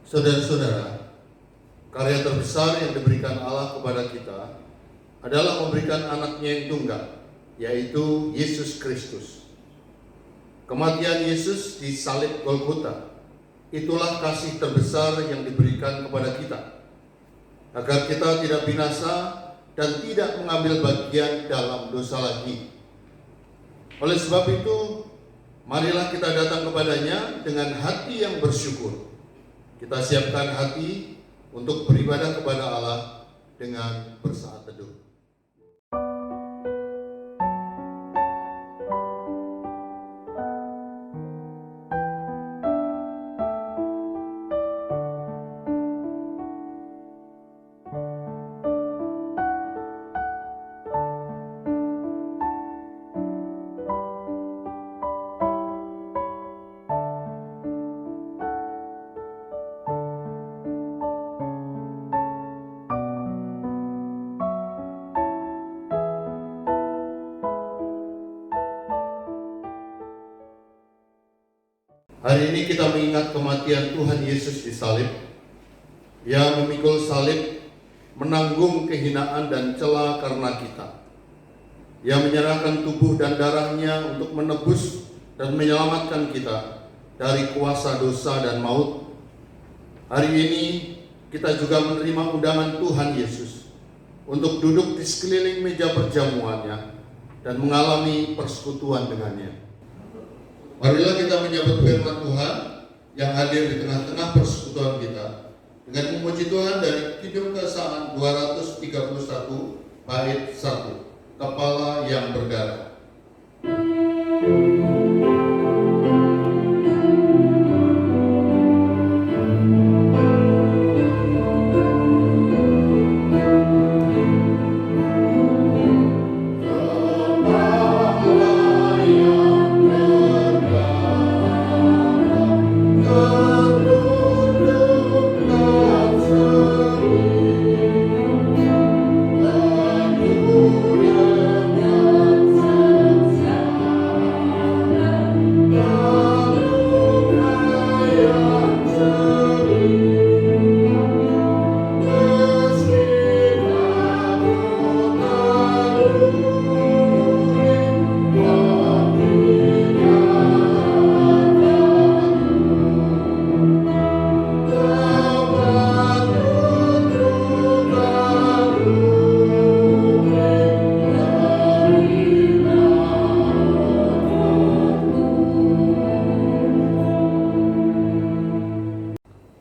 Saudara-saudara, karya terbesar yang diberikan Allah kepada kita adalah memberikan anaknya yang tunggal, yaitu Yesus Kristus. Kematian Yesus di salib Golgota, itulah kasih terbesar yang diberikan kepada kita, agar kita tidak binasa dan tidak mengambil bagian dalam dosa lagi. Oleh sebab itu, marilah kita datang kepadanya dengan hati yang bersyukur. Kita siapkan hati untuk beribadah kepada Allah dengan bersaat teduh. Hari ini kita mengingat kematian Tuhan Yesus di salib. Ia memikul salib, menanggung kehinaan dan cela karena kita. Ia menyerahkan tubuh dan darahnya untuk menebus dan menyelamatkan kita dari kuasa dosa dan maut. Hari ini kita juga menerima undangan Tuhan Yesus untuk duduk di sekeliling meja perjamuannya dan mengalami persekutuan dengannya. Marilah kita menyambut firman Tuhan yang hadir di tengah-tengah persekutuan kita dengan memuji Tuhan dari Kidung Kesamaan 231 bait 1, Kepala yang Berdarah.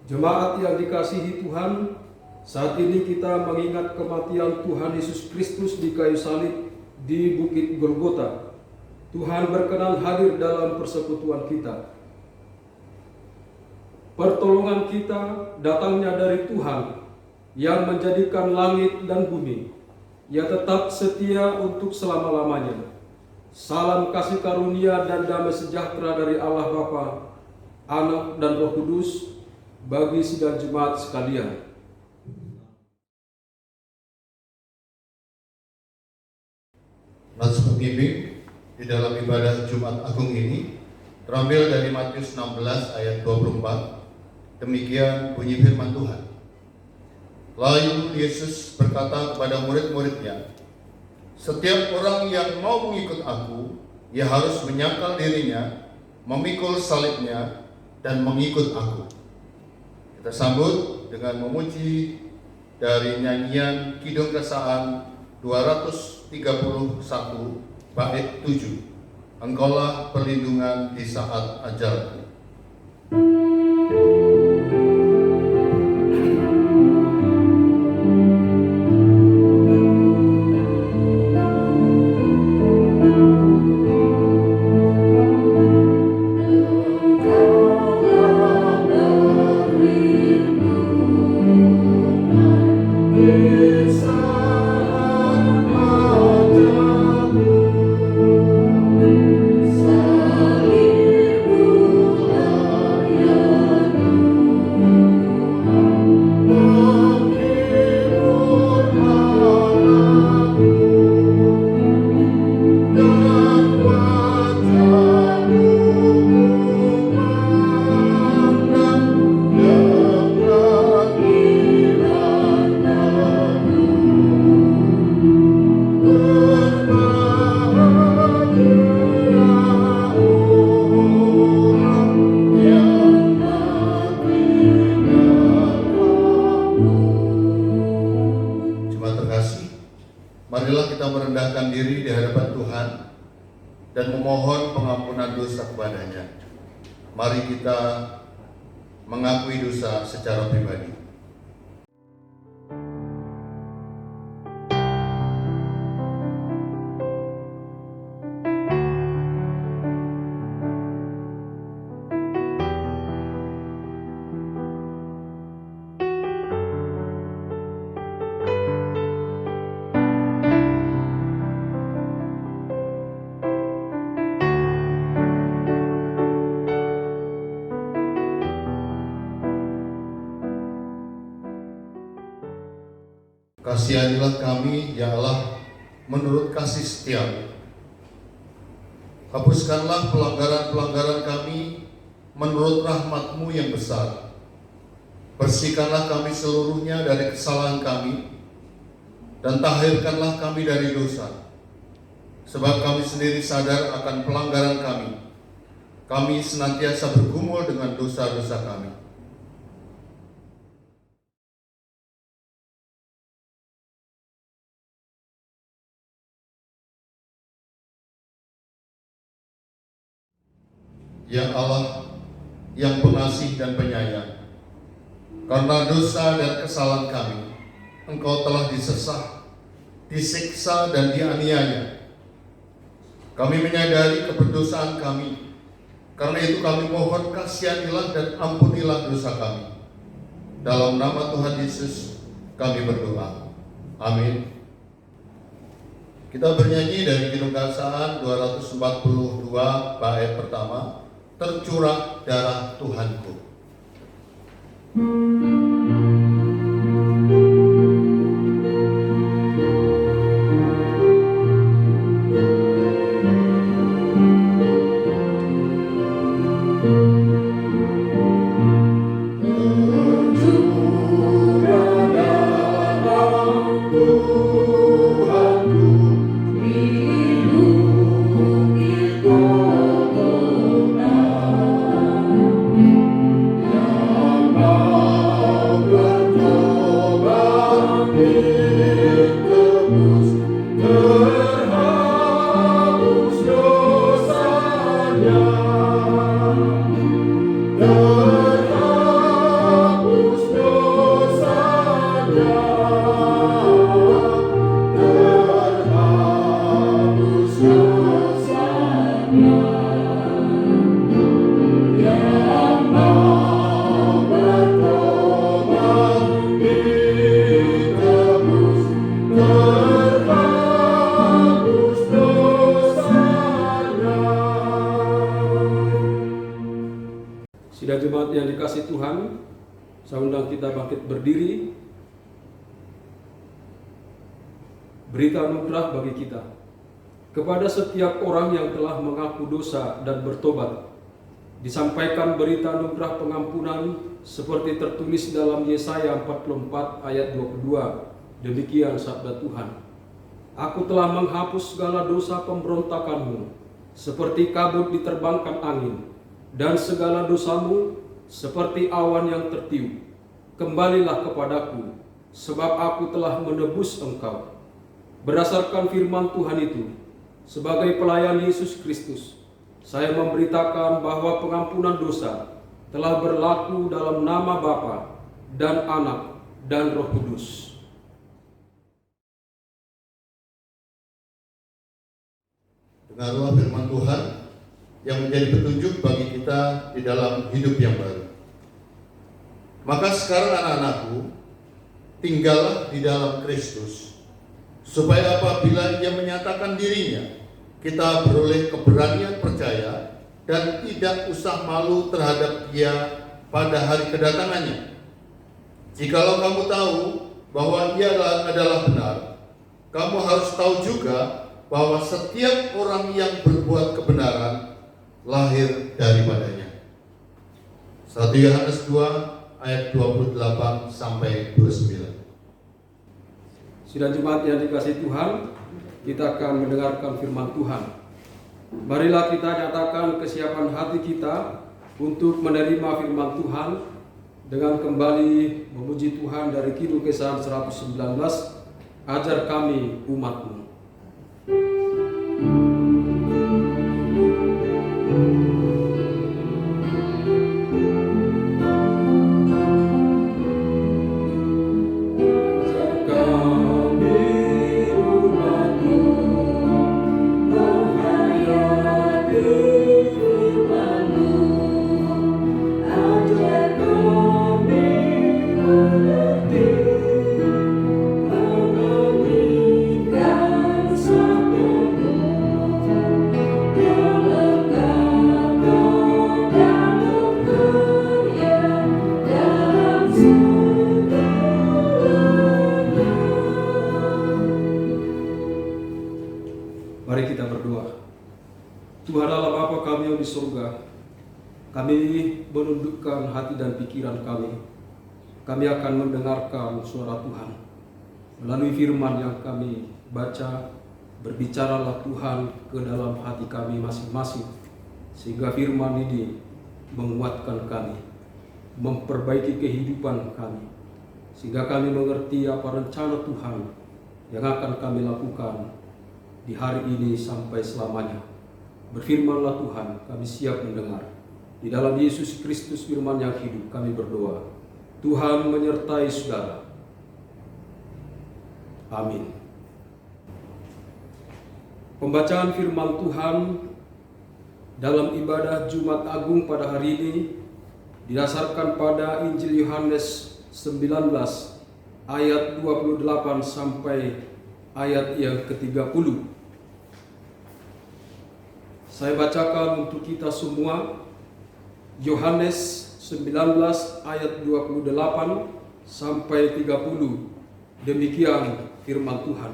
Jemaat yang dikasihi Tuhan, saat ini kita mengingat kematian Tuhan Yesus Kristus di kayu salib di Bukit Golgota. Tuhan berkenan hadir dalam persekutuan kita. Pertolongan kita datangnya dari Tuhan yang menjadikan langit dan bumi. Ia tetap setia untuk selama-lamanya. Salam kasih karunia dan damai sejahtera dari Allah Bapa, Anak dan Roh Kudus bagi sidang jemaat sekalian. Nats pembimbing di dalam ibadah Jumat Agung ini terambil dari Matius 16 ayat 24. Demikian bunyi firman Tuhan. Lalu Yesus berkata kepada murid-muridnya, "Setiap orang yang mau mengikut aku, ia harus menyangkal dirinya, memikul salibnya, dan mengikut aku." Kita sambut dengan memuji dari nyanyian Kidung Kesamaan 231 bait 7, Engkaulah perlindungan di saat ajalku. Salibmu merendahkan diri di hadapan Tuhan dan memohon pengampunan dosa kepadanya. Mari kita mengakui dosa secara pribadi. Kasihanilah kami, ya Allah, menurut kasih setiamu. Hapuskanlah pelanggaran-pelanggaran kami menurut rahmat-Mu yang besar. Bersihkanlah kami seluruhnya dari kesalahan kami, dan tahirkanlah kami dari dosa. Sebab kami sendiri sadar akan pelanggaran kami. Kami senantiasa bergumul dengan dosa-dosa kami. Ya Allah, yang pengasih dan penyayang, karena dosa dan kesalahan kami, Engkau telah disesah, disiksa dan dianiaya. Kami menyadari keberdosaan kami, karena itu kami mohon kasihanilah dan ampunilah dosa kami. Dalam nama Tuhan Yesus kami berdoa. Amin. Kita bernyanyi dari Kidung Keabsahan 242 bait pertama, Tercurah Darah Tuhanku. Sidang jemaat yang dikasihi Tuhan, saya undang kita bangkit berdiri. Berita anugerah bagi kita. Kepada setiap orang yang telah mengaku dosa dan bertobat, disampaikan berita anugerah pengampunan seperti tertulis dalam Yesaya 44 ayat 22. Demikian sabda Tuhan. Aku telah menghapus segala dosa pemberontakanmu, seperti kabut diterbangkan angin, dan segala dosamu seperti awan yang tertiup. Kembalilah kepadaku, sebab aku telah menebus engkau. Berdasarkan firman Tuhan itu, sebagai pelayan Yesus Kristus, saya memberitakan bahwa pengampunan dosa telah berlaku dalam nama Bapa dan Anak dan Roh Kudus. Dengarlah firman Tuhan yang menjadi petunjuk bagi kita di dalam hidup yang baru. Maka sekarang anak-anakku, tinggallah di dalam Kristus, supaya apabila Ia menyatakan dirinya, kita beroleh keberanian percaya dan tidak usah malu terhadap Dia pada hari kedatangannya. Jikalau kamu tahu bahwa Ia adalah benar, kamu harus tahu juga bahwa setiap orang yang berbuat kebenaran lahir daripadanya. 1 Yohanes 2 ayat 28 sampai 29. Sidang jemaat yang dikasihi Tuhan, kita akan mendengarkan firman Tuhan. Marilah kita nyatakan kesiapan hati kita untuk menerima firman Tuhan dengan kembali memuji Tuhan dari Kidung Keabsahan 119, ajar kami umat-Mu. Mari kita berdoa. Tuhan Allah Bapa kami yang di surga, kami menundukkan hati dan pikiran kami. Kami akan mendengarkan suara Tuhan melalui firman yang kami baca. Berbicaralah Tuhan ke dalam hati kami masing-masing, sehingga firman ini menguatkan kami, memperbaiki kehidupan kami, sehingga kami mengerti apa rencana Tuhan yang akan kami lakukan di hari ini sampai selamanya. Berfirmanlah Tuhan, kami siap mendengar. Di dalam Yesus Kristus firman yang hidup kami berdoa. Tuhan menyertai saudara. Amin. Pembacaan firman Tuhan dalam ibadah Jumat Agung pada hari ini didasarkan pada Injil Yohanes 19 ayat 28 sampai ayat yang ke-30. Saya bacakan untuk kita semua Yohanes 19 ayat 28 sampai 30. Demikian firman Tuhan.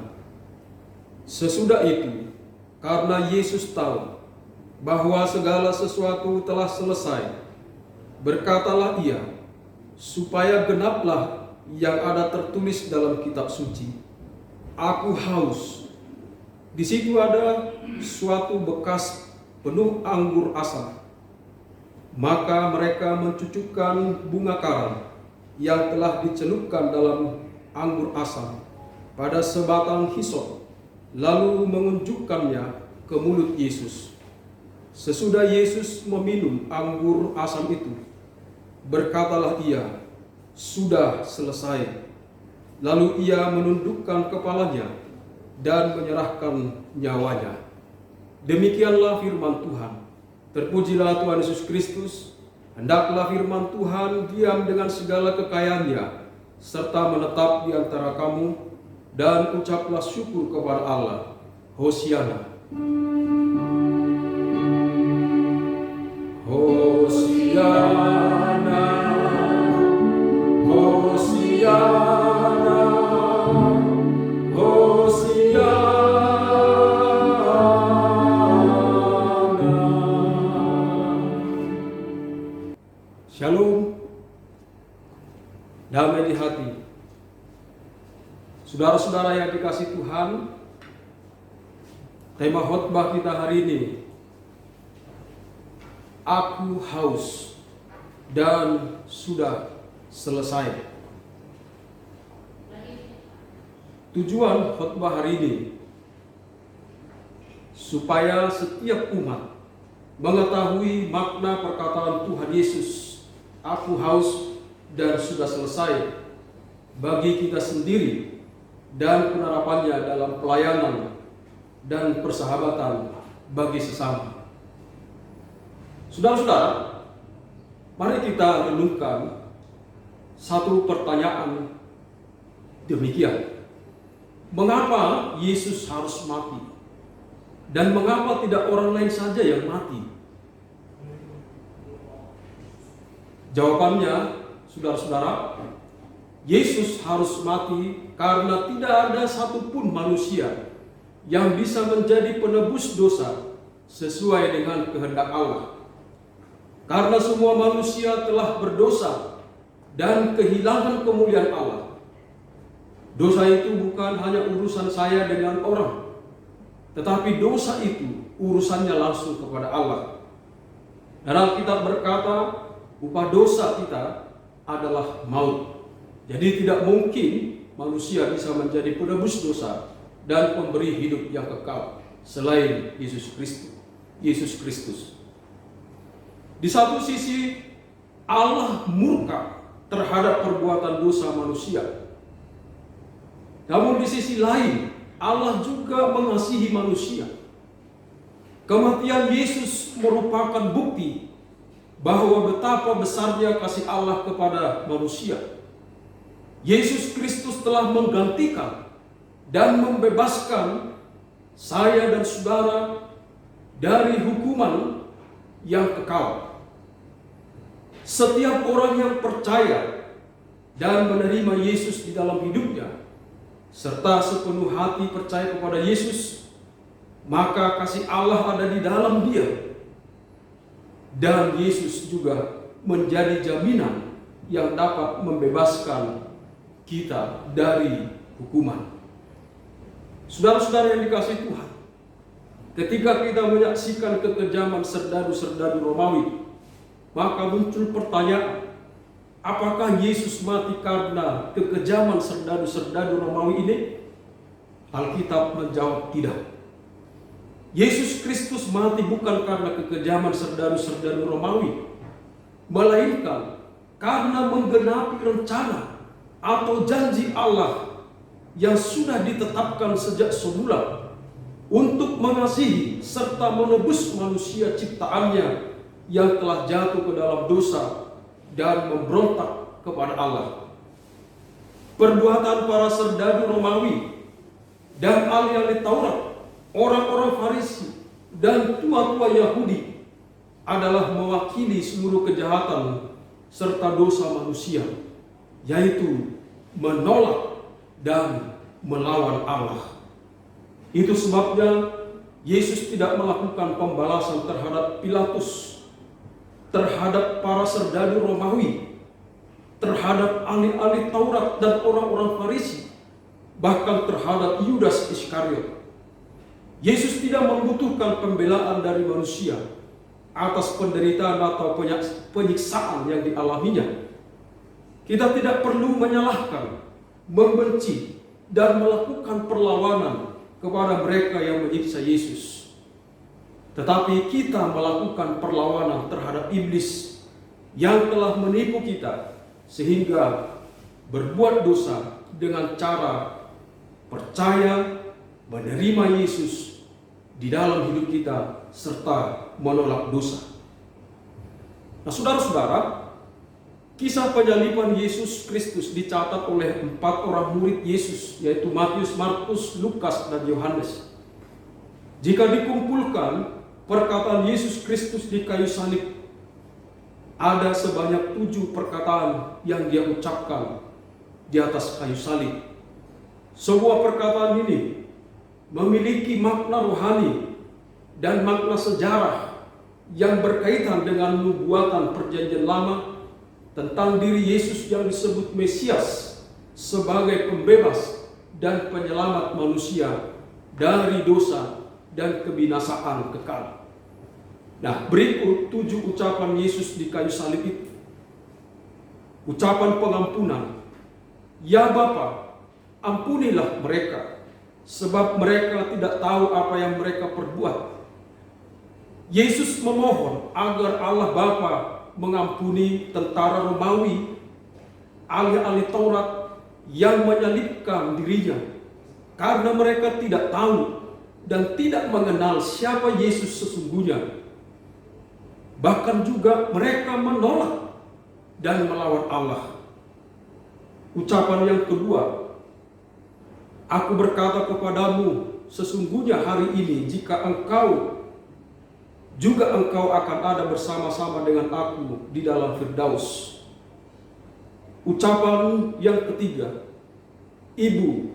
Sesudah itu, karena Yesus tahu bahwa segala sesuatu telah selesai, berkatalah ia, supaya genaplah yang ada tertulis dalam kitab suci. Aku haus. Di situ ada suatu bekas penuh anggur asam. Maka mereka mencucukkan bunga karam yang telah dicelupkan dalam anggur asam pada sebatang hisop, lalu mengunjukkannya ke mulut Yesus. Sesudah Yesus meminum anggur asam itu, berkatalah ia, sudah selesai. Lalu ia menundukkan kepalanya dan menyerahkan nyawanya. Demikianlah firman Tuhan. Terpujilah Tuhan Yesus Kristus. Hendaklah firman Tuhan diam dengan segala kekayaannya, serta menetap di antara kamu, dan ucaplah syukur kepada Allah. Hosiana. Hosiana. Hosiana. Shalom, damai di hati. Saudara-saudara yang dikasih Tuhan, tema khotbah kita hari ini, aku haus dan sudah selesai. Tujuan khotbah hari ini, supaya setiap umat mengetahui makna perkataan Tuhan Yesus, aku haus dan sudah selesai, bagi kita sendiri dan penerapannya dalam pelayanan dan persahabatan bagi sesama. Saudara-saudara, mari kita renungkan satu pertanyaan demikian. Mengapa Yesus harus mati? Dan mengapa tidak orang lain saja yang mati? Jawabannya, saudara-saudara, Yesus harus mati karena tidak ada satupun manusia yang bisa menjadi penebus dosa sesuai dengan kehendak Allah. Karena semua manusia telah berdosa dan kehilangan kemuliaan Allah. Dosa itu bukan hanya urusan saya dengan orang, tetapi dosa itu urusannya langsung kepada Allah. Dan Alkitab berkata, upah dosa kita adalah maut. Jadi tidak mungkin manusia bisa menjadi penebus dosa dan pemberi hidup yang kekal. selain Yesus Kristus. Di satu sisi Allah murka terhadap perbuatan dosa manusia. Namun di sisi lain Allah juga mengasihi manusia. Kematian Yesus merupakan bukti bahwa betapa besarnya kasih Allah kepada manusia. Yesus Kristus telah menggantikan dan membebaskan saya dan saudara dari hukuman yang kekal. Setiap orang yang percaya dan menerima Yesus di dalam hidupnya, serta sepenuh hati percaya kepada Yesus, maka kasih Allah ada di dalam dia. Dan Yesus juga menjadi jaminan yang dapat membebaskan kita dari hukuman. Saudara-saudara yang dikasihi Tuhan, ketika kita menyaksikan kekejaman serdadu-serdadu Romawi, maka muncul pertanyaan, apakah Yesus mati karena kekejaman serdadu-serdadu Romawi ini? Alkitab menjawab tidak. Yesus Kristus mati bukan karena kekejaman serdadu-serdadu Romawi, melainkan karena menggenapi rencana atau janji Allah yang sudah ditetapkan sejak semula untuk mengasihi serta menebus manusia ciptaannya yang telah jatuh ke dalam dosa dan memberontak kepada Allah. Perbuatan para serdadu Romawi dan ahli-ahli Taurat, orang-orang Farisi dan tua-tua Yahudi adalah mewakili seluruh kejahatan serta dosa manusia, yaitu menolak dan melawan Allah. Itu sebabnya Yesus tidak melakukan pembalasan terhadap Pilatus, terhadap para serdadu Romawi, terhadap ahli-ahli Taurat dan orang-orang Farisi, bahkan terhadap Yudas Iskariot. Yesus tidak membutuhkan pembelaan dari manusia atas penderitaan atau penyiksaan yang dialaminya. Kita tidak perlu menyalahkan, membenci, dan melakukan perlawanan kepada mereka yang menyiksa Yesus. Tetapi kita melakukan perlawanan terhadap iblis yang telah menipu kita sehingga berbuat dosa dengan cara percaya, menerima Yesus di dalam hidup kita serta menolak dosa. Nah, saudara-saudara, kisah penyaliban Yesus Kristus dicatat oleh 4 orang murid Yesus, yaitu Matius, Markus, Lukas, dan Yohanes. Jika dikumpulkan perkataan Yesus Kristus di kayu salib, ada sebanyak 7 perkataan yang dia ucapkan di atas kayu salib. Sebuah perkataan ini memiliki makna rohani dan makna sejarah yang berkaitan dengan nubuatan Perjanjian Lama tentang diri Yesus yang disebut Mesias sebagai pembebas dan penyelamat manusia dari dosa dan kebinasaan kekal. Nah, berikut 7 ucapan Yesus di kayu salib itu. Ucapan pengampunan. Ya Bapa, ampunilah mereka, sebab mereka tidak tahu apa yang mereka perbuat. Yesus memohon agar Allah Bapa mengampuni tentara Romawi, ahli-ahli Taurat yang menyalibkan dirinya, karena mereka tidak tahu dan tidak mengenal siapa Yesus sesungguhnya. Bahkan juga mereka menolak dan melawan Allah. Ucapan yang kedua, aku berkata kepadamu, sesungguhnya hari ini jika engkau akan ada bersama-sama dengan aku di dalam Firdaus. Ucapan yang ketiga, Ibu,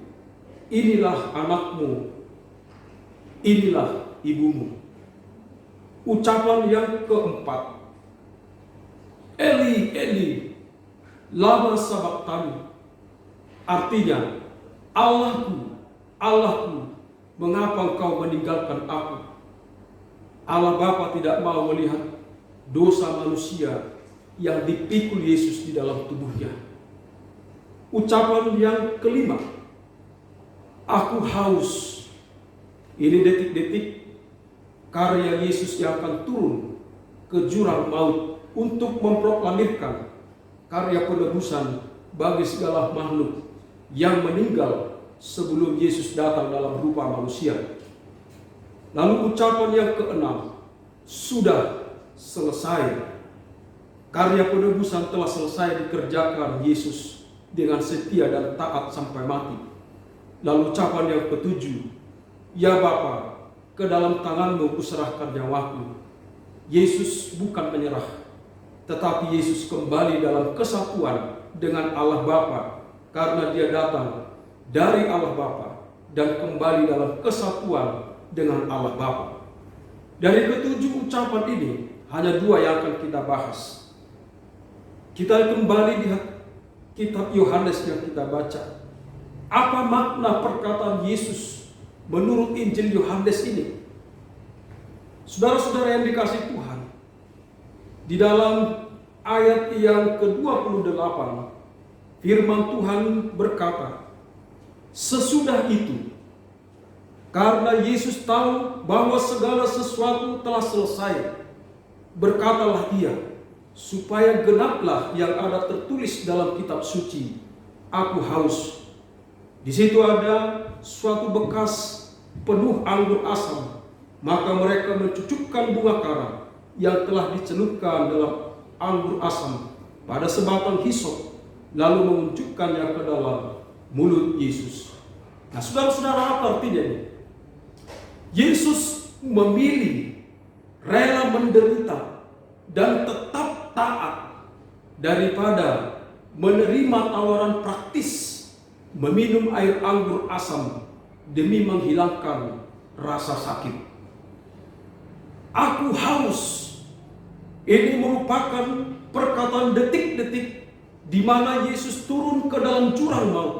inilah anakmu, inilah ibumu. Ucapan yang keempat, Eli, Eli, lama sabachthani. Artinya, Allahku, Allahku, mengapa engkau meninggalkan aku? Allah Bapa tidak mau melihat dosa manusia yang dipikul Yesus di dalam tubuhnya. Ucapan yang kelima, aku haus, Ini detik-detik karya Yesus yang akan turun ke jurang maut untuk memproklamirkan karya penebusan bagi segala makhluk yang meninggal sebelum Yesus datang dalam rupa manusia. Lalu ucapan yang keenam, sudah selesai. Karya penebusan telah selesai dikerjakan Yesus dengan setia dan taat sampai mati. Lalu ucapan yang ketujuh, ya Bapa, ke dalam tanganmu kuserahkan nyawaku. Yesus bukan menyerah, tetapi Yesus kembali dalam kesatuan dengan Allah Bapa karena dia datang dari Allah Bapa dan kembali dalam kesatuan dengan Allah Bapa. Dari ketujuh ucapan ini, hanya dua yang akan kita bahas. Kita kembali di kitab Yohanes yang kita baca. Apa makna perkataan Yesus menurut Injil Yohanes ini? Saudara-saudara yang dikasihi Tuhan, di dalam ayat yang ke-28, firman Tuhan berkata, sesudah itu, karena Yesus tahu bahwa segala sesuatu telah selesai, berkatalah ia, supaya genaplah yang ada tertulis dalam kitab suci, aku haus. Di situ ada suatu bekas penuh anggur asam, maka mereka mencucukkan bunga kara yang telah dicelupkan dalam anggur asam pada sebatang hisop, lalu mengunjukkannya ke dalam mulut Yesus. Nah, saudara-saudara, apa artinya ini? Yesus memilih rela menderita dan tetap taat daripada menerima tawaran praktis meminum air anggur asam demi menghilangkan rasa sakit. Aku haus. Ini merupakan perkataan detik-detik di mana Yesus turun ke dalam jurang maut.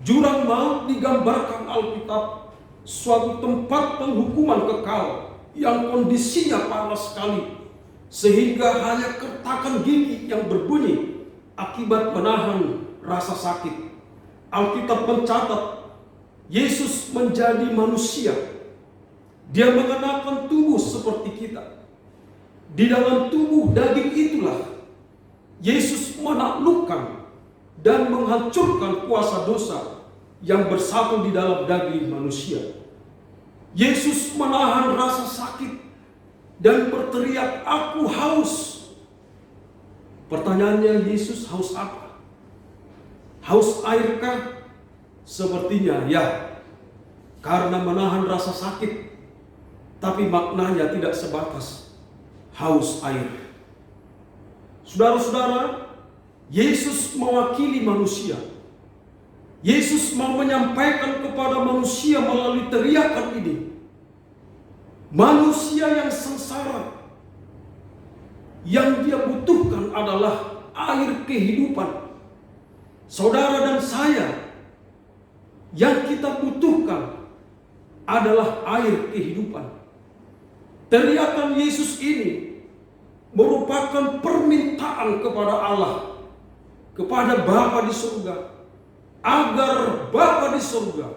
Jurang maut digambarkan Alkitab suatu tempat penghukuman kekal yang kondisinya panas sekali, sehingga hanya kertakan gigi yang berbunyi akibat menahan rasa sakit. Alkitab mencatat Yesus menjadi manusia. Dia mengenakan tubuh seperti kita. Di dalam tubuh daging itulah Yesus menaklukkan dan menghancurkan kuasa dosa yang bersatu di dalam daging manusia. Yesus menahan rasa sakit dan berteriak, aku haus. Pertanyaannya, Yesus haus apa? Haus airkah? Sepertinya ya, karena menahan rasa sakit. Tapi maknanya tidak sebatas haus air. Saudara-saudara, Yesus mewakili manusia. Yesus mau menyampaikan kepada manusia melalui teriakan ini. Manusia yang sengsara, yang dia butuhkan adalah air kehidupan. Saudara dan saya, yang kita butuhkan adalah air kehidupan. Teriakan Yesus ini merupakan permintaan kepada Allah, kepada Bapa di surga, agar Bapa di surga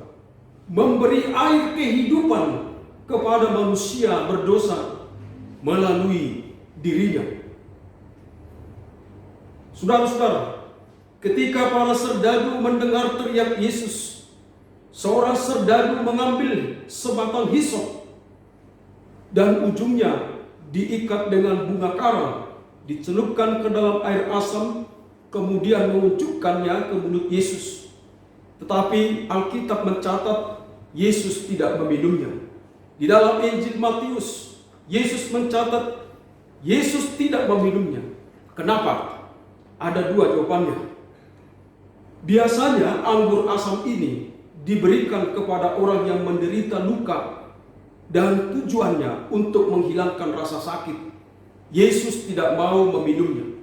memberi air kehidupan kepada manusia berdosa melalui dirinya. Saudara-saudara, ketika para serdadu mendengar teriak Yesus, seorang serdadu mengambil sebatang hisop dan ujungnya diikat dengan bunga kara, dicelupkan ke dalam air asam, kemudian mengucukkannya ke mulut Yesus. Tetapi Alkitab mencatat Yesus tidak meminumnya. Di dalam Injil Matius, Yesus mencatat Yesus tidak meminumnya. Kenapa? Ada dua jawabannya. Biasanya anggur asam ini diberikan kepada orang yang menderita luka dan tujuannya untuk menghilangkan rasa sakit. Yesus tidak mau meminumnya.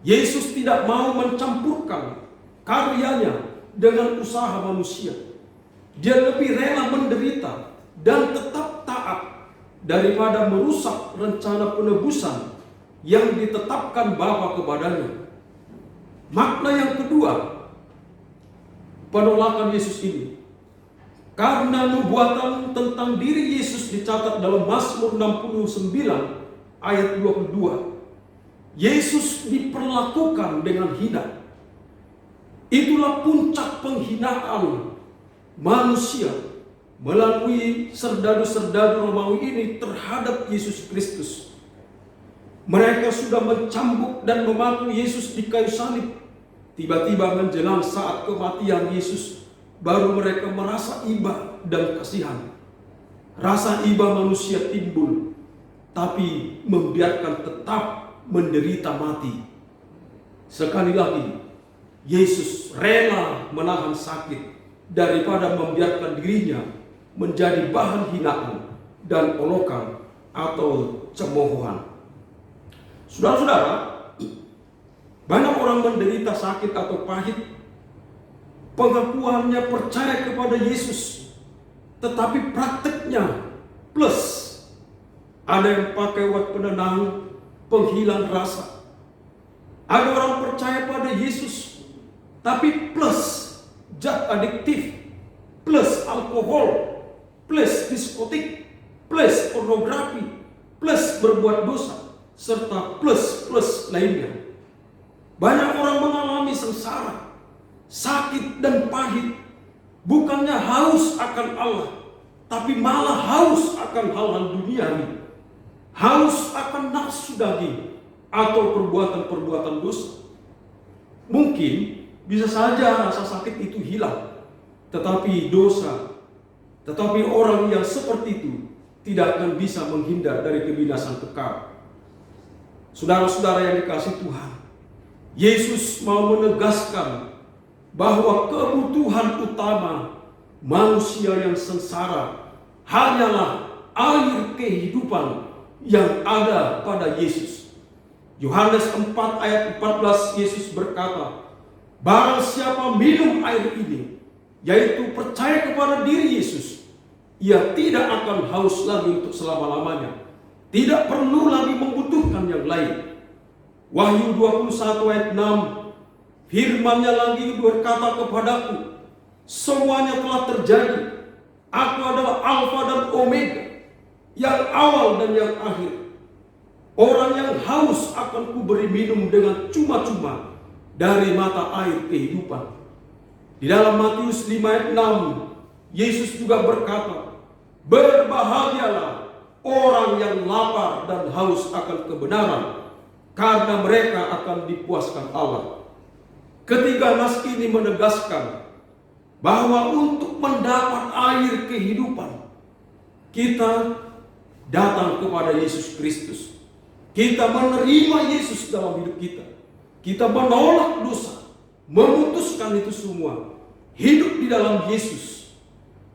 Yesus tidak mau mencampurkan karyanya dengan usaha manusia. Dia lebih rela menderita dan tetap taat daripada merusak rencana penebusan yang ditetapkan Bapa kepadanya. Makna yang kedua penolakan Yesus ini, Karena nubuatan tentang diri Yesus dicatat dalam Mazmur 69 ayat 22. Yesus diperlakukan dengan hina. Itulah puncak penghinaan manusia melalui serdadu-serdadu Romawi ini terhadap Yesus Kristus. Mereka sudah mencambuk dan mematu Yesus di kayu salib. Tiba-tiba menjelang saat kematian Yesus, baru mereka merasa iba dan kasihan. Rasa iba manusia timbul, tapi membiarkan tetap menderita mati. Sekali lagi, Yesus rela menahan sakit daripada membiarkan dirinya menjadi bahan hinaan dan olokan atau cemoohan. Saudara-saudara, banyak orang menderita sakit atau pahit. Pengakuannya percaya kepada Yesus, tetapi prakteknya plus. Ada yang pakai obat penenang, penghilang rasa. Ada orang percaya pada Yesus, tapi plus zat adiktif, plus alkohol, plus diskotik, plus pornografi, plus berbuat dosa, serta plus lainnya. Banyak orang mengalami sengsara, sakit dan pahit, bukannya haus akan Allah, tapi malah haus akan hal-hal duniawi, haus akan nafsu daging atau perbuatan-perbuatan dosa. Mungkin bisa saja rasa sakit itu hilang, tetapi orang yang seperti itu tidak akan bisa menghindar dari kebinasan kekal. Saudara-saudara yang dikasihi Tuhan, Yesus mau menegaskan bahwa kebutuhan utama manusia yang sengsara hanyalah air kehidupan yang ada pada Yesus. Yohanes 4 ayat 14, Yesus berkata, barang siapa minum air ini, yaitu percaya kepada diri Yesus, ia tidak akan haus lagi untuk selama-lamanya, tidak perlu lagi membutuhkan yang lain. Wahyu 21 ayat 6, firman-Nya lagi berkata kepadaku, semuanya telah terjadi. Aku adalah Alfa dan Omega, yang awal dan yang akhir. Orang yang haus akan kuberi minum dengan cuma-cuma dari mata air kehidupan. Di dalam Matius 5 ayat 6, Yesus juga berkata, berbahagialah orang yang lapar dan haus akan kebenaran, karena mereka akan dipuaskan Allah. Ketiga nas ini menegaskan bahwa untuk mendapat air kehidupan, kita datang kepada Yesus Kristus. Kita menerima Yesus dalam hidup kita. Kita menolak dosa, memutuskan itu semua, hidup di dalam Yesus.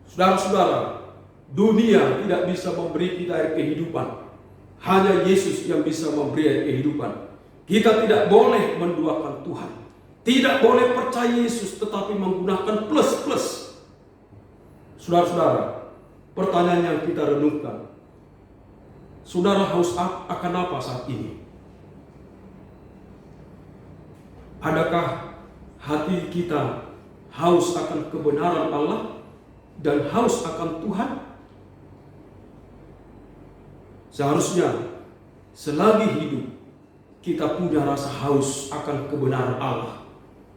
Saudara-saudara, dunia tidak bisa memberi kita air kehidupan. Hanya Yesus yang bisa memberi air kehidupan. Kita tidak boleh menduakan Tuhan. Tidak boleh percaya Yesus tetapi menggunakan plus. Saudara-saudara, pertanyaan yang kita renungkan, saudara haus akan apa saat ini? Adakah hati kita haus akan kebenaran Allah dan haus akan Tuhan? Seharusnya selagi hidup kita punya rasa haus akan kebenaran Allah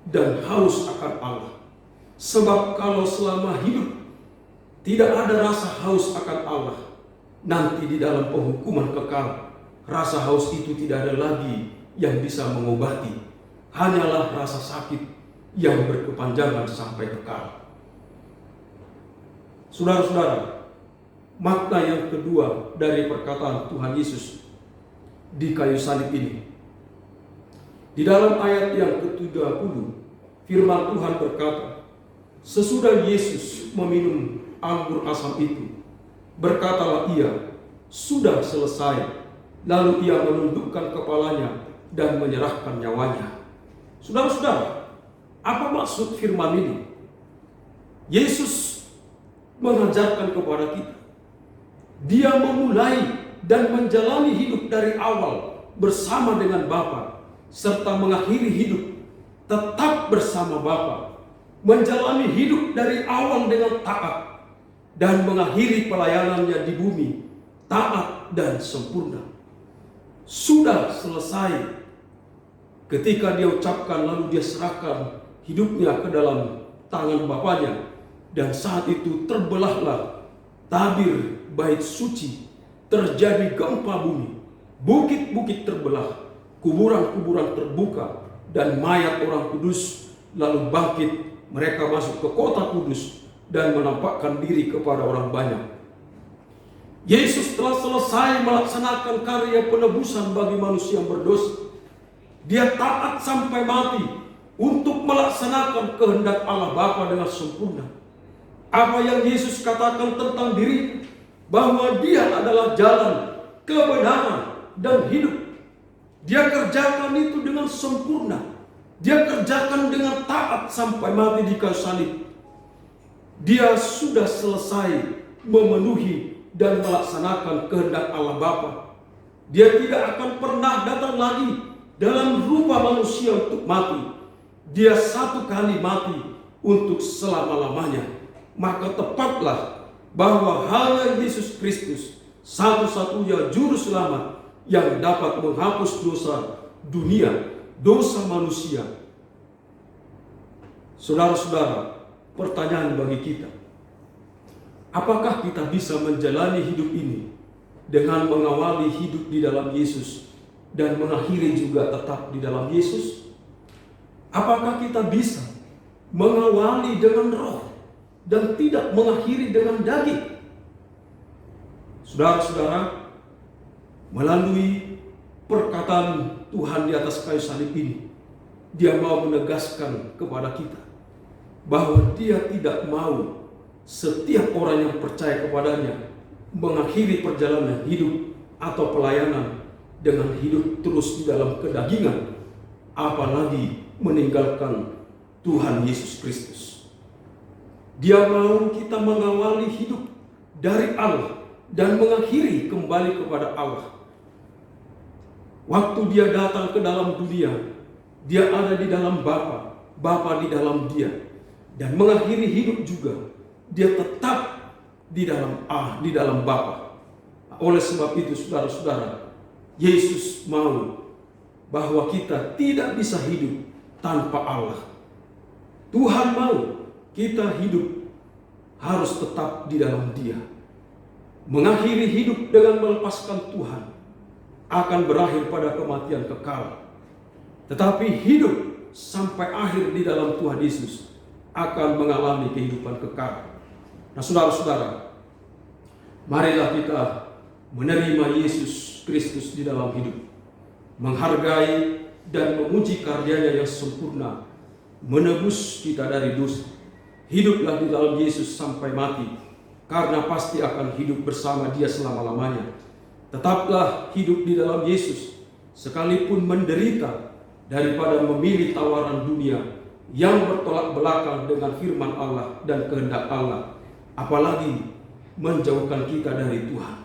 dan haus akan Allah. Sebab kalau selama hidup tidak ada rasa haus akan Allah, nanti di dalam penghukuman kekal, rasa haus itu tidak ada lagi yang bisa mengobati. Hanyalah rasa sakit yang berkepanjangan sampai kekal. Saudara-saudara, makna yang kedua dari perkataan Tuhan Yesus di kayu salib ini, di dalam ayat yang ke-30, firman Tuhan berkata, sesudah Yesus meminum anggur asam itu, berkatalah ia, sudah selesai. Lalu ia menundukkan kepalanya dan menyerahkan nyawanya. Saudara-saudara, apa maksud firman ini? Yesus mengajarkan kepada kita, dia memulai dan menjalani hidup dari awal bersama dengan Bapa, serta mengakhiri hidup tetap bersama Bapa, menjalani hidup dari awal dengan taat, dan mengakhiri pelayanannya di bumi taat dan sempurna. Sudah selesai. Ketika dia ucapkan, lalu dia serahkan hidupnya ke dalam tangan Bapanya, dan saat itu terbelahlah tabir bait suci, terjadi gempa bumi, bukit-bukit terbelah, kuburan-kuburan terbuka, dan mayat orang kudus lalu bangkit. Mereka masuk ke kota kudus dan menampakkan diri kepada orang banyak. Yesus telah selesai melaksanakan karya penebusan bagi manusia yang berdosa. Dia taat sampai mati untuk melaksanakan kehendak Allah Bapa dengan sempurna. Apa yang Yesus katakan tentang diri, bahwa dia adalah jalan, kebenaran, dan hidup. Dia kerjakan itu dengan sempurna. Dia kerjakan dengan taat sampai mati di kayu salib. Dia sudah selesai memenuhi dan melaksanakan kehendak Allah Bapa. Dia tidak akan pernah datang lagi dalam rupa manusia untuk mati. Dia satu kali mati untuk selama-lamanya. Maka tepatlah bahwa hanya Yesus Kristus, satu-satunya juru selamat yang dapat menghapus dosa dunia, dosa manusia. Saudara-saudara, pertanyaan bagi kita, apakah kita bisa menjalani hidup ini dengan mengawali hidup di dalam Yesus dan mengakhiri juga tetap di dalam Yesus? Apakah kita bisa mengawali dengan roh dan tidak mengakhiri dengan daging? Saudara-saudara, melalui perkataan Tuhan di atas kayu salib ini, Dia mau menegaskan kepada kita bahwa Dia tidak mau setiap orang yang percaya kepadanya mengakhiri perjalanan hidup atau pelayanan dengan hidup terus di dalam kedagingan, apalagi meninggalkan Tuhan Yesus Kristus. Dia mau kita mengawali hidup dari Allah dan mengakhiri kembali kepada Allah. Waktu Dia datang ke dalam dunia, Dia ada di dalam Bapa, Bapa di dalam Dia, dan mengakhiri hidup juga Dia tetap di dalam Bapa. Oleh sebab itu, saudara-saudara, Yesus mau bahwa kita tidak bisa hidup tanpa Allah. Tuhan mau kita hidup harus tetap di dalam Dia. Mengakhiri hidup dengan melepaskan Tuhan akan berakhir pada kematian kekal. Tetapi hidup sampai akhir di dalam Tuhan Yesus akan mengalami kehidupan kekal. Nah, saudara-saudara, marilah kita menerima Yesus Kristus di dalam hidup, menghargai dan memuji karyanya yang sempurna, menebus kita dari dosa. Hiduplah di dalam Yesus sampai mati, karena pasti akan hidup bersama Dia selama-lamanya. Tetaplah hidup di dalam Yesus, sekalipun menderita, daripada memilih tawaran dunia yang bertolak belakang dengan firman Allah dan kehendak Allah, apalagi menjauhkan kita dari Tuhan.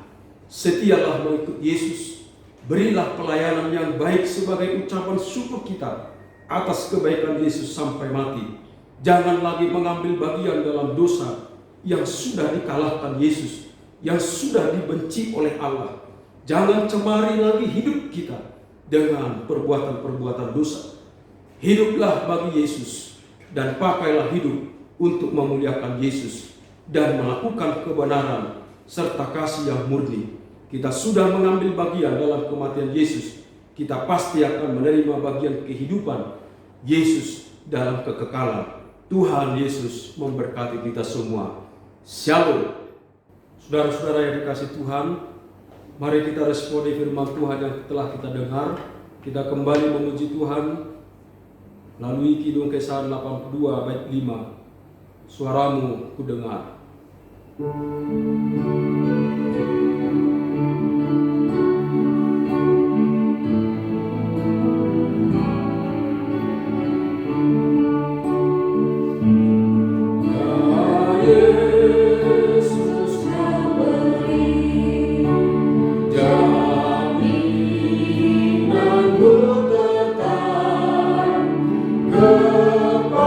Setialah mengikut Yesus, berilah pelayanan yang baik sebagai ucapan syukur kita atas kebaikan Yesus sampai mati. Jangan lagi mengambil bagian dalam dosa yang sudah dikalahkan Yesus, yang sudah dibenci oleh Allah. Jangan cemari lagi hidup kita dengan perbuatan-perbuatan dosa. Hiduplah bagi Yesus dan pakailah hidup untuk memuliakan Yesus dan melakukan kebenaran serta kasih yang murni. Kita sudah mengambil bagian dalam kematian Yesus, kita pasti akan menerima bagian kehidupan Yesus dalam kekekalan. Tuhan Yesus memberkati kita semua. Shalom. Saudara-saudara yang dikasihi Tuhan, mari kita responi firman Tuhan yang telah kita dengar. Kita kembali memuji Tuhan melalui Kidung Kesahan 82 bait 5. Suaramu ku dengar. Kepada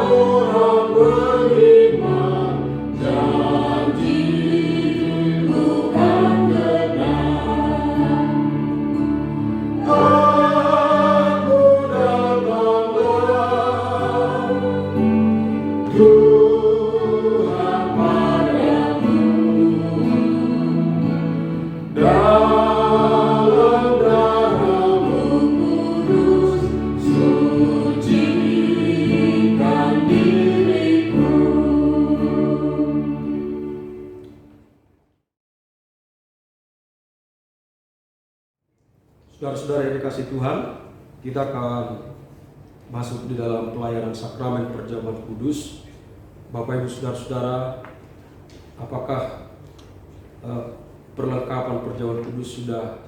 orang beriman Saudara-saudara yang dikasih Tuhan, kita akan masuk di dalam pelayanan sakramen perjamuan kudus. Bapak Ibu Saudara-saudara, apakah perlengkapan perjamuan kudus sudah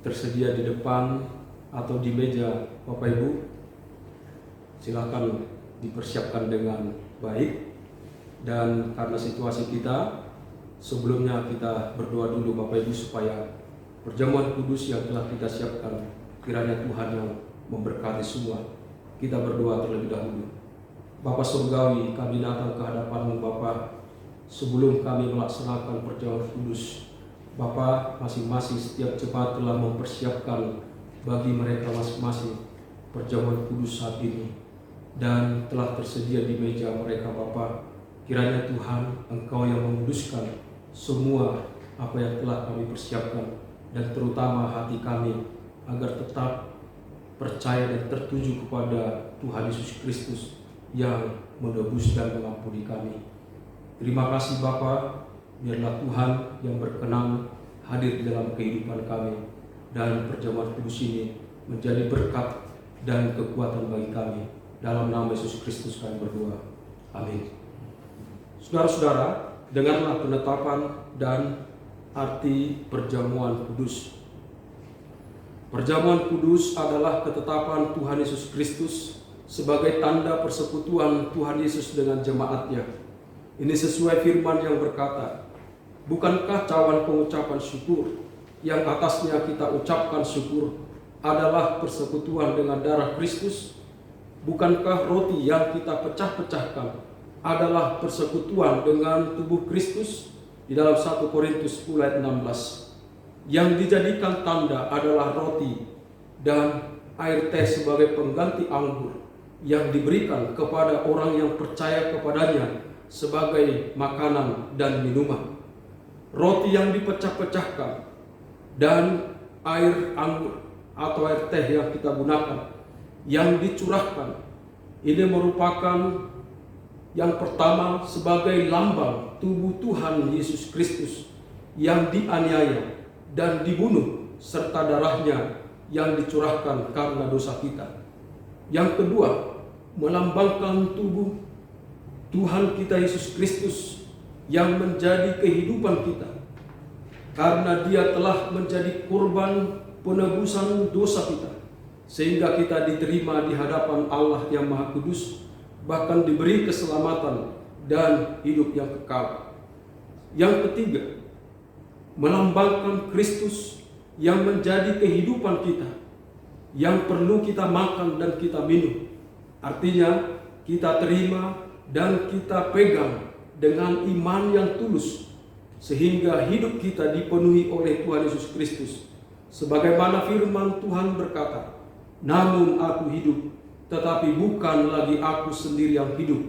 tersedia di depan atau di meja Bapak Ibu? Silakan dipersiapkan dengan baik. Dan karena situasi kita, sebelumnya kita berdoa dulu Bapak Ibu supaya perjamuan kudus yang telah kita siapkan kiranya Tuhan yang memberkati semua. Kita berdoa terlebih dahulu. Bapa Surgawi, kami datang ke hadapan-Mu Bapa sebelum kami melaksanakan perjamuan kudus. Bapa, masing-masing setiap jemaat telah mempersiapkan bagi mereka masing-masing perjamuan kudus saat ini dan telah tersedia di meja mereka Bapa. Kiranya Tuhan, Engkau yang menguduskan semua apa yang telah kami persiapkan, dan terutama hati kami agar tetap percaya dan tertuju kepada Tuhan Yesus Kristus yang menebus dan mengampuni kami. Terima kasih Bapa, biarlah Tuhan yang berkenan hadir di dalam kehidupan kami, dan perjamuan kudus ini menjadi berkat dan kekuatan bagi kami. Dalam nama Yesus Kristus kami berdoa. Amin. Saudara-saudara, dengarlah penetapan dan arti perjamuan kudus. Perjamuan kudus adalah ketetapan Tuhan Yesus Kristus sebagai tanda persekutuan Tuhan Yesus dengan jemaatnya. Ini sesuai firman yang berkata, bukankah cawan pengucapan syukur yang atasnya kita ucapkan syukur adalah persekutuan dengan darah Kristus? Bukankah roti yang kita pecah-pecahkan adalah persekutuan dengan tubuh Kristus? Di dalam 1 Korintus 10 ayat 16, yang dijadikan tanda adalah roti dan air teh sebagai pengganti anggur yang diberikan kepada orang yang percaya kepadanya sebagai makanan dan minuman. Roti yang dipecah-pecahkan dan air anggur atau air teh yang kita gunakan, yang dicurahkan, ini merupakan yang pertama sebagai lambang tubuh Tuhan Yesus Kristus yang dianiaya dan dibunuh serta darahnya yang dicurahkan karena dosa kita. Yang kedua, melambangkan tubuh Tuhan kita Yesus Kristus yang menjadi kehidupan kita, karena Dia telah menjadi kurban penebusan dosa kita, sehingga kita diterima di hadapan Allah yang Maha Kudus, bahkan diberi keselamatan dan hidup yang kekal. Yang ketiga, melambangkan Kristus yang menjadi kehidupan kita, yang perlu kita makan dan kita minum. Artinya kita terima dan kita pegang dengan iman yang tulus, sehingga hidup kita dipenuhi oleh Tuhan Yesus Kristus. Sebagaimana firman Tuhan berkata, namun aku hidup, tetapi bukan lagi aku sendiri yang hidup,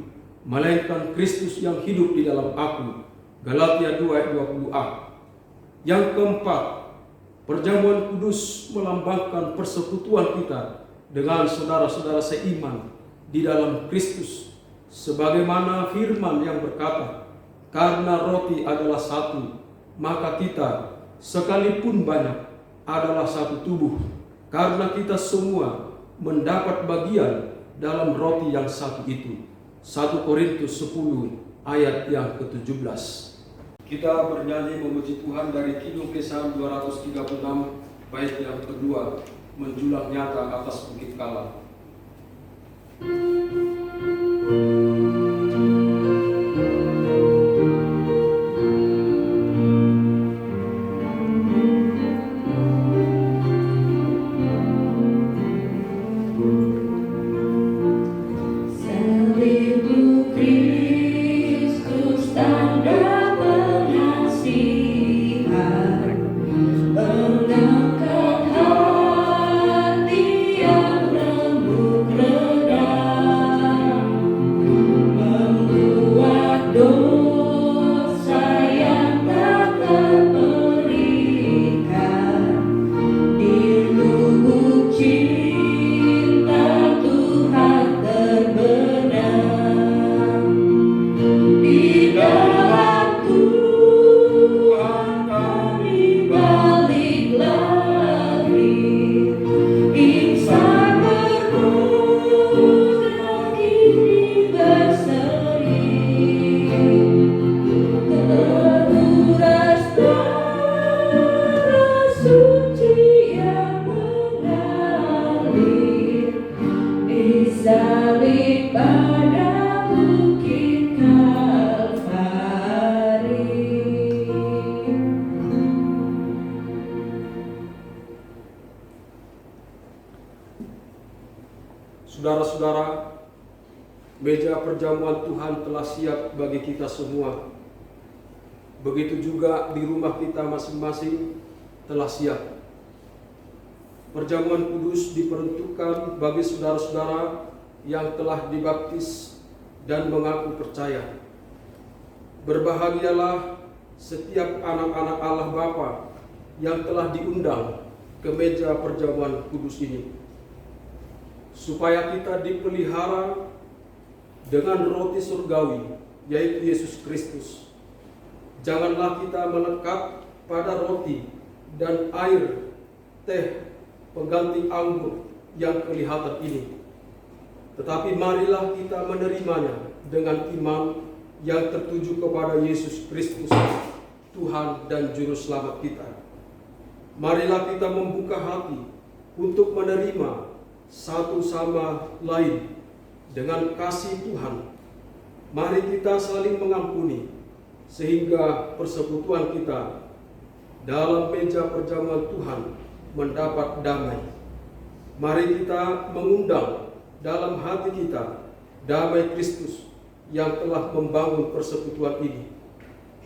melainkan Kristus yang hidup di dalam aku. Galatia 2 ayat 20a. Yang keempat, perjamuan kudus melambangkan persekutuan kita dengan saudara-saudara seiman di dalam Kristus. Sebagaimana firman yang berkata, karena roti adalah satu, maka kita sekalipun banyak adalah satu tubuh, karena kita semua mendapat bagian dalam roti yang satu itu. 1 Korintus 10 ayat yang ke-17. Kita bernyanyi memuji Tuhan dari Kidung Psalm 236 bait yang kedua, menjulang nyata atas bukit Kala. Mengangkat hati yang lembut reda. pada bukit Kalvari. Saudara-saudara, meja perjamuan Tuhan telah siap bagi kita semua. Begitu juga di rumah kita masing-masing telah siap. Perjamuan kudus diperuntukkan bagi saudara-saudara yang telah dibaptis dan mengaku percaya. Berbahagialah setiap anak-anak Allah Bapa yang telah diundang ke meja perjamuan kudus ini, supaya kita dipelihara dengan roti surgawi, yaitu Yesus Kristus. Janganlah kita melekat pada roti dan air, teh, pengganti anggur yang kelihatan ini, tetapi marilah kita menerimanya dengan iman yang tertuju kepada Yesus Kristus, Tuhan dan Juru Selamat kita. Marilah kita membuka hati untuk menerima satu sama lain dengan kasih Tuhan. Mari kita saling mengampuni, sehingga persekutuan kita dalam meja perjamuan Tuhan mendapat damai. Mari kita mengundang dalam hati kita damai Kristus yang telah membangun persekutuan ini.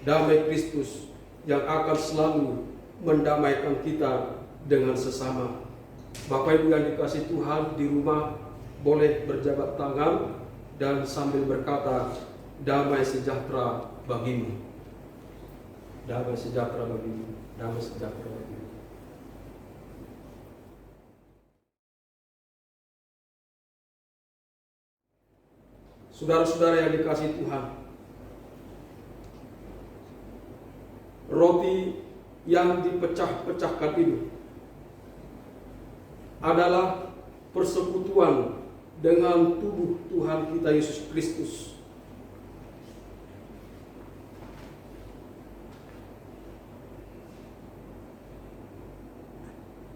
Damai Kristus yang akan selalu mendamaikan kita dengan sesama. Bapak Ibu yang dikasihi Tuhan, di rumah boleh berjabat tangan dan sambil berkata, damai sejahtera bagimu. Damai sejahtera bagimu. Damai sejahtera bagimu. Saudara-saudara yang dikasihi Tuhan, roti yang dipecah-pecahkan ini adalah persekutuan dengan tubuh Tuhan kita Yesus Kristus.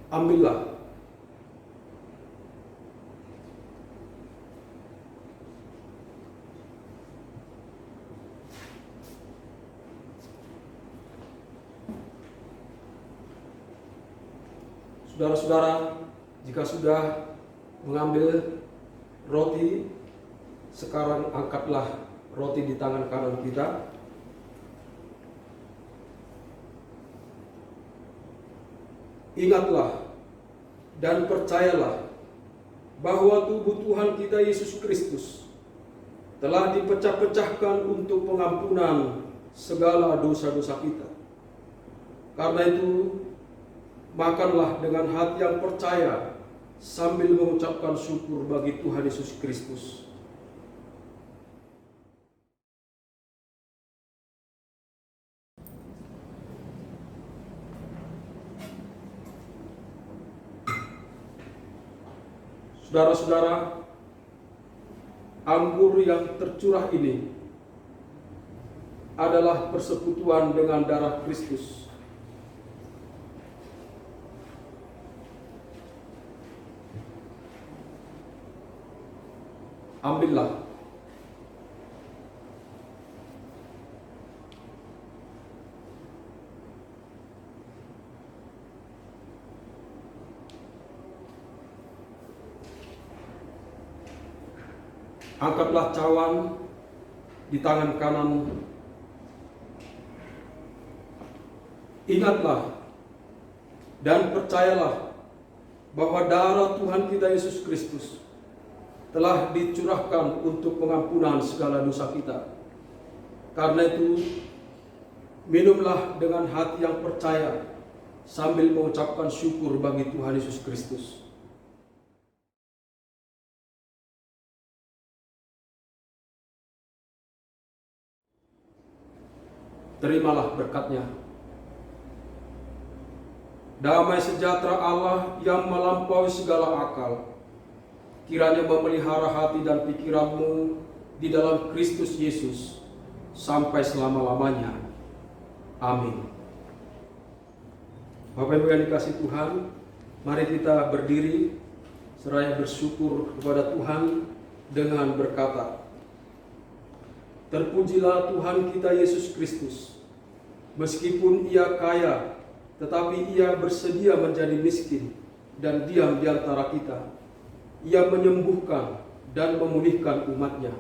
Ambillah. Saudara-saudara, jika sudah mengambil roti, sekarang angkatlah roti di tangan kanan kita. Ingatlah dan percayalah bahwa tubuh Tuhan kita Yesus Kristus telah dipecah-pecahkan untuk pengampunan segala dosa-dosa kita. Karena itu, makanlah dengan hati yang percaya sambil mengucapkan syukur bagi Tuhan Yesus Kristus. Saudara-saudara, anggur yang tercurah ini adalah persekutuan dengan darah Kristus. Ambillah. Angkatlah cawan di tangan kanan. Ingatlah dan percayalah bahwa darah Tuhan kita Yesus Kristus telah dicurahkan untuk pengampunan segala dosa kita. Karena itu, minumlah dengan hati yang percaya sambil mengucapkan syukur bagi Tuhan Yesus Kristus. Terimalah berkat-Nya. Damai sejahtera Allah yang melampaui segala akal, kiranya memelihara hati dan pikiranmu di dalam Kristus Yesus sampai selama-lamanya. Amin. Bapak Ibu yang dikasihi Tuhan, mari kita berdiri seraya bersyukur kepada Tuhan dengan berkata, "Terpujilah Tuhan kita Yesus Kristus. Meskipun Ia kaya, tetapi Ia bersedia menjadi miskin dan diam di antara kita. Ia menyembuhkan dan memulihkan umat-Nya."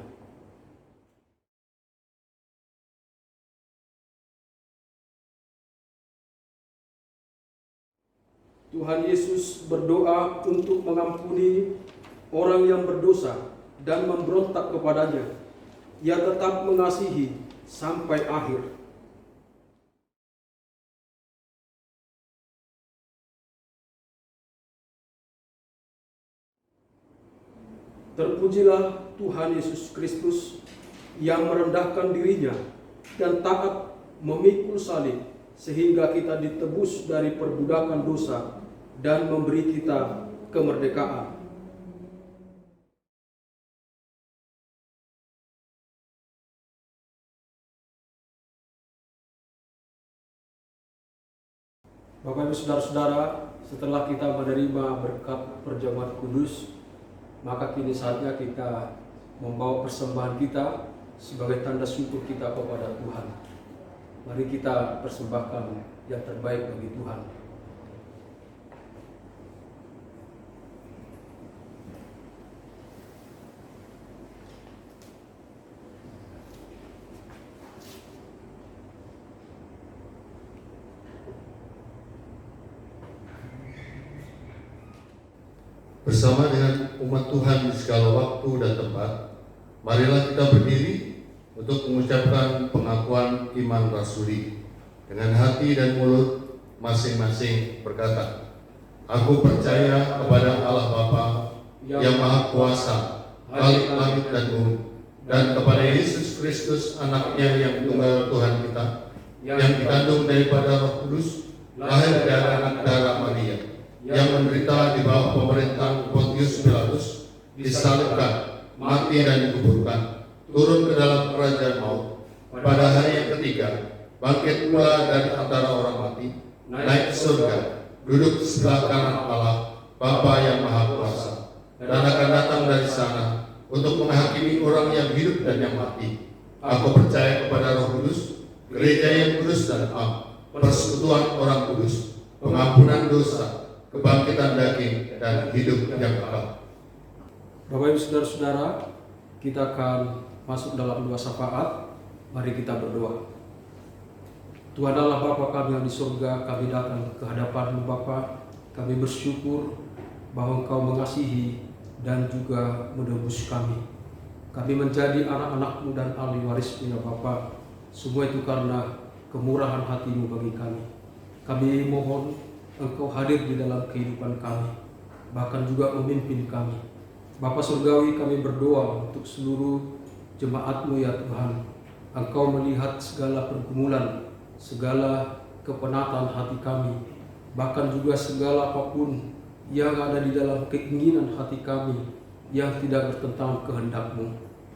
Tuhan Yesus berdoa untuk mengampuni orang yang berdosa dan memberontak kepadanya. Ia tetap mengasihi sampai akhir. Terpujilah Tuhan Yesus Kristus yang merendahkan dirinya dan taat memikul salib sehingga kita ditebus dari perbudakan dosa dan memberi kita kemerdekaan. Bapak Ibu Saudara-saudara, setelah kita menerima berkat perjamuan kudus, maka kini saatnya kita membawa persembahan kita sebagai tanda syukur kita kepada Tuhan. Mari kita persembahkan yang terbaik bagi Tuhan. Bersama dengan umat Tuhan di segala waktu dan tempat, marilah kita berdiri untuk mengucapkan pengakuan iman rasuli. Dengan hati dan mulut masing-masing berkata, "Aku percaya kepada Allah Bapa yang Maha Kuasa, Khalik langit dan bumi, dan kepada Yesus Kristus anaknya yang tunggal Tuhan kita, yang dikandung daripada Roh Kudus, lahir dari anak darah Maria, yang menderita di bawah pemerintahan Pontius Pilatus, disalibkan, mati dan dikuburkan, turun ke dalam kerajaan maut, pada hari yang ketiga bangkit pula dari antara orang mati, naik ke surga, duduk di sebelah kanan Allah Bapa yang Maha Kuasa, dan akan datang dari sana untuk menghakimi orang yang hidup dan yang mati. Aku percaya kepada Roh Kudus, gereja yang kudus dan am, persekutuan orang kudus, pengampunan dosa, kebangkitan daging, dan hidup yang kekal." Bapak Ibu Saudara-saudara, kita akan masuk dalam doa syafaat. Mari kita berdoa. Tuhan Allah Bapa kami yang di surga, kami datang ke hadapan-Mu Bapa. Kami bersyukur bahwa Engkau mengasihi dan juga menebus kami. Kami menjadi anak-anak-Mu dan ahli waris-Mu ya Bapa. Semua itu karena kemurahan hati-Mu bagi kami. Kami mohon Engkau hadir di dalam kehidupan kami, bahkan juga memimpin kami. Bapa Surgawi, kami berdoa untuk seluruh jemaat-Mu ya Tuhan. Engkau melihat segala pergumulan, segala kepenatan hati kami, bahkan juga segala apapun yang ada di dalam keinginan hati kami yang tidak bertentangan kehendak-Mu.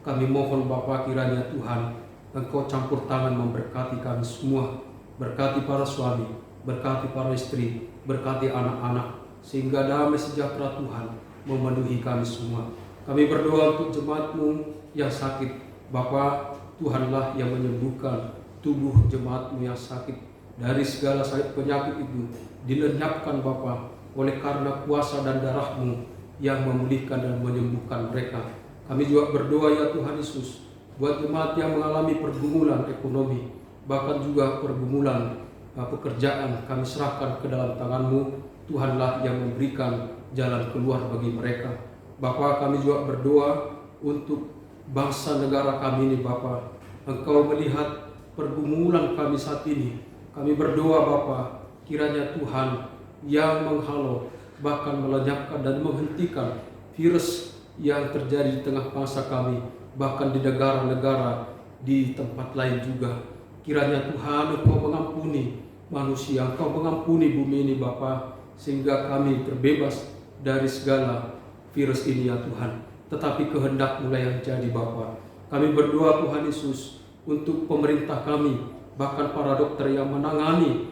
Kami mohon Bapa kiranya Tuhan, Engkau campur tangan memberkati kami semua, berkati para suami, berkati para istri, berkati anak-anak, sehingga damai sejahtera Tuhan memenuhi kami semua. Kami berdoa untuk jemaat-Mu yang sakit. Bapa, Tuhanlah yang menyembuhkan tubuh jemaat-Mu yang sakit dari segala sakit penyakit itu. Dilenyapkan Bapa oleh karena kuasa dan darah-Mu yang memulihkan dan menyembuhkan mereka. Kami juga berdoa ya Tuhan Yesus, buat jemaat yang mengalami pergumulan ekonomi, bahkan juga pergumulan pekerjaan, kami serahkan ke dalam tangan-Mu. Tuhanlah yang memberikan jalan keluar bagi mereka. Bapa, kami juga berdoa untuk bangsa negara kami ini Bapa. Engkau melihat pergumulan kami saat ini. Kami berdoa Bapa, kiranya Tuhan yang menghalau, bahkan melenyapkan dan menghentikan virus yang terjadi di tengah bangsa kami, bahkan di negara-negara di tempat lain juga. Kiranya Tuhan Engkau mengampuni manusia, Engkau mengampuni bumi ini Bapa, sehingga kami terbebas dari segala virus ini ya Tuhan. Tetapi kehendak-Mu lah yang jadi Bapa. Kami berdoa Tuhan Yesus untuk pemerintah kami, bahkan para dokter yang menangani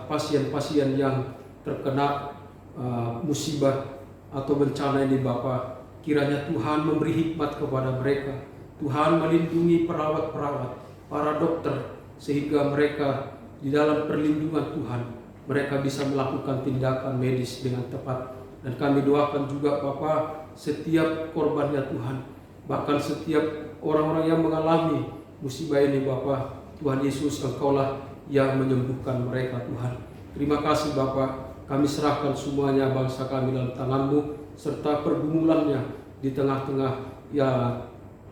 pasien-pasien yang terkena musibah atau bencana ini Bapa. Kiranya Tuhan memberi hikmat kepada mereka. Tuhan melindungi perawat-perawat, para dokter, sehingga mereka di dalam perlindungan Tuhan, mereka bisa melakukan tindakan medis dengan tepat. Dan kami doakan juga Bapa, setiap korbannya Tuhan, bahkan setiap orang-orang yang mengalami musibah ini Bapa, Tuhan Yesus, Engkaulah yang menyembuhkan mereka Tuhan. Terima kasih Bapa, kami serahkan semuanya bangsa kami dalam tangan-Mu, serta pergumulannya di tengah-tengah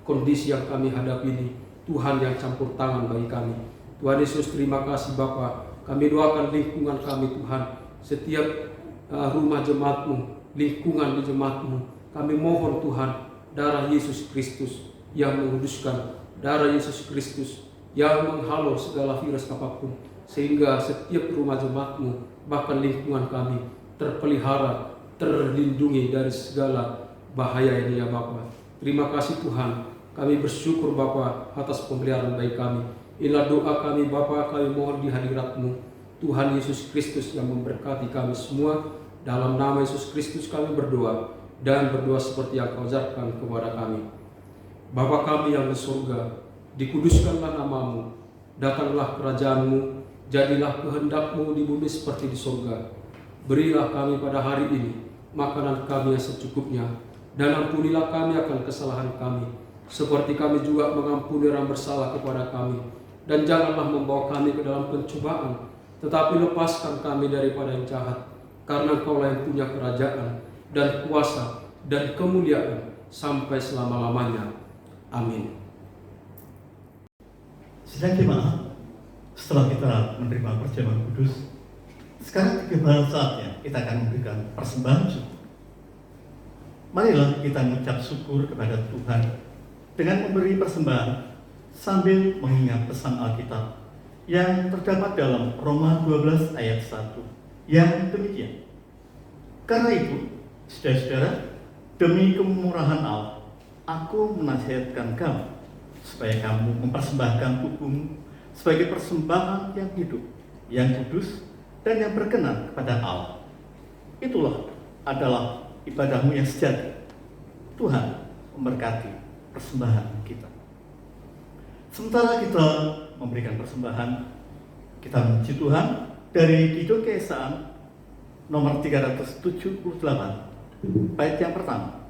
kondisi yang kami hadapi ini. Tuhan yang campur tangan bagi kami. Tuhan Yesus, terima kasih Bapa. Kami doakan lingkungan kami Tuhan, setiap rumah jemaat-Mu, lingkungan di jemaat-Mu. Kami mohon Tuhan, darah Yesus Kristus yang menguduskan, darah Yesus Kristus yang menghalau segala virus apapun, sehingga setiap rumah jemaat-Mu, bahkan lingkungan kami, terpelihara, terlindungi dari segala bahaya ini ya Bapa. Terima kasih Tuhan, kami bersyukur Bapa atas pemeliharaan baik kami. Inilah doa kami Bapa, kami mohon di hadirat-Mu, Tuhan Yesus Kristus yang memberkati kami semua. Dalam nama Yesus Kristus kami berdoa, dan berdoa seperti yang Kau ajarkan kepada kami. Bapa kami yang di surga, dikuduskanlah nama-Mu, datanglah kerajaan-Mu, jadilah kehendak-Mu di bumi seperti di surga. Berilah kami pada hari ini makanan kami yang secukupnya, dan ampunilah kami akan kesalahan kami, seperti kami juga mengampuni orang bersalah kepada kami. Dan janganlah membawa kami ke dalam pencobaan, tetapi lepaskan kami daripada yang jahat, karena Engkaulah yang punya kerajaan, dan kuasa, dan kemuliaan, sampai selama-lamanya. Amin. Sidang jemaat, setelah kita menerima perjamuan kudus, sekarang tiba saatnya kita akan memberikan persembahan syukur. Marilah kita mengucap syukur kepada Tuhan dengan memberi persembahan sambil mengingat pesan Alkitab yang terdapat dalam Roma 12 ayat 1 yang demikian. Karena itu, saudara-saudara, demi kemurahan Allah, aku menasihatkan kamu supaya kamu mempersembahkan tubuhmu sebagai persembahan yang hidup, yang kudus, dan yang berkenan kepada Allah. Itulah adalah ibadahmu yang sejati. Tuhan memberkati persembahan kita. Sementara kita memberikan persembahan, kita memuji Tuhan dari Kidung Keesaan nomor 378, bait yang pertama.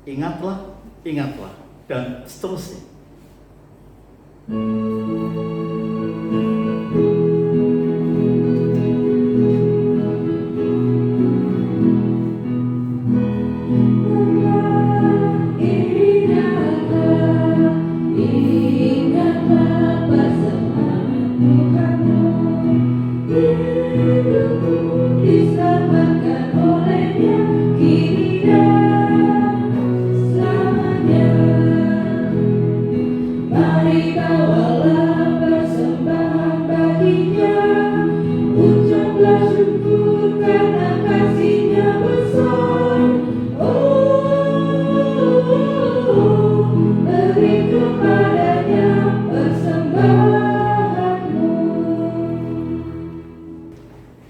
Ingatlah, ingatlah, dan seterusnya. Diselamatkan olehnya kini dan selamanya. Mari bawalah persembahan baginya, ucaplah syukur karena kasih-Nya besar. Oh, beri kepadanya persembahanmu.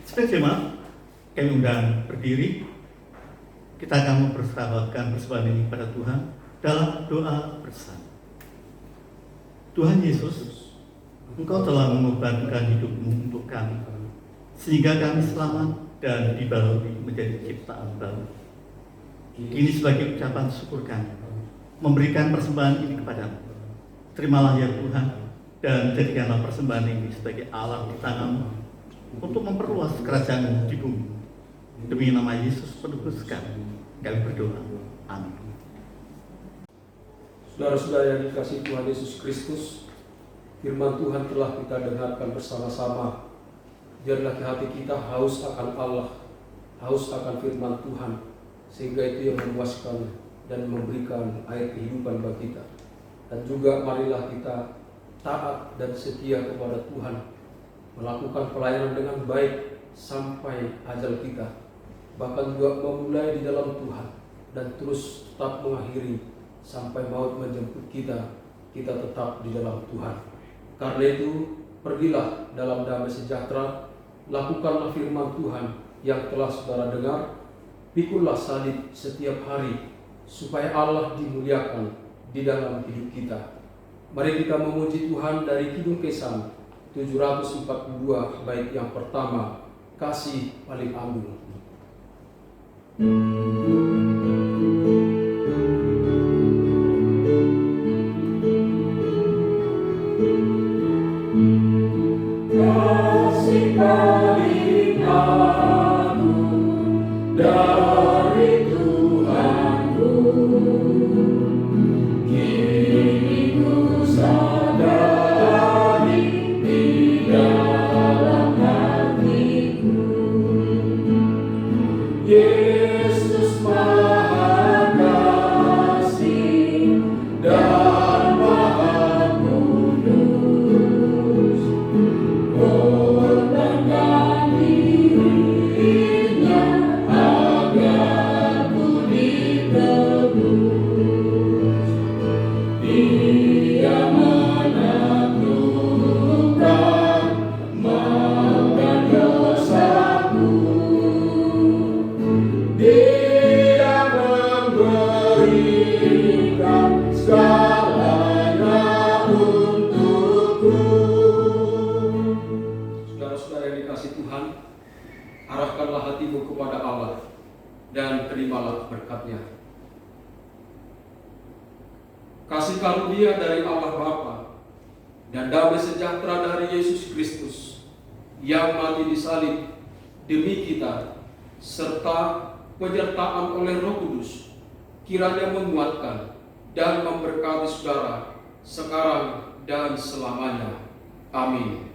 Saudara jemaat, kami undang berdiri. Kita akan mempersembahkan persembahan ini pada Tuhan dalam doa bersama. Tuhan Yesus, Engkau telah mengorbankan hidupmu untuk kami, sehingga kami selamat dan dibaluri menjadi ciptaan baru. Kini sebagai ucapan syukur kami, memberikan persembahan ini kepadamu. Terimalah ya Tuhan, dan jadikanlah persembahan ini sebagai alat di tangan-Mu untuk memperluas kerajaan-Mu di bumi. Demi nama Yesus penebus kami berdoa. Amin. Saudara-saudara yang dikasihi Tuhan Yesus Kristus, firman Tuhan telah kita dengarkan bersama-sama. Biarlah hati kita haus akan Allah, haus akan firman Tuhan, sehingga itu yang memuaskan dan memberikan air kehidupan bagi kita. Dan juga marilah kita taat dan setia kepada Tuhan, melakukan pelayanan dengan baik sampai ajal kita, bahkan juga memulai di dalam Tuhan dan terus tetap mengakhiri sampai maut menjemput kita, kita tetap di dalam Tuhan. Karena itu, pergilah dalam damai sejahtera, lakukanlah firman Tuhan yang telah saudara dengar, pikullah salib setiap hari, supaya Allah dimuliakan di dalam hidup kita. Mari kita memuji Tuhan dari Kidung Kesang 742 bait yang pertama, Kasih Paling Agung. Kasih paling agung dari Tuhanku, kini ku sadari di dalam hatiku. Yesus Maha Kasih dan Maha Kudus, korbankan dirinya agar ku ditebus. Dia menaklukkan maut dan dosaku. Dia memberikan segalanya untukku. Saudara-saudara yang dikasihi Tuhan, arahkanlah hatimu kepada Allah dan terimalah berkat-Nya. Kasih karunia dari Allah Bapa dan damai sejahtera dari Yesus Kristus yang mati di salib demi kita, serta penyertaan oleh Roh Kudus, kiranya menguatkan dan memberkati saudara sekarang dan selamanya. Amin.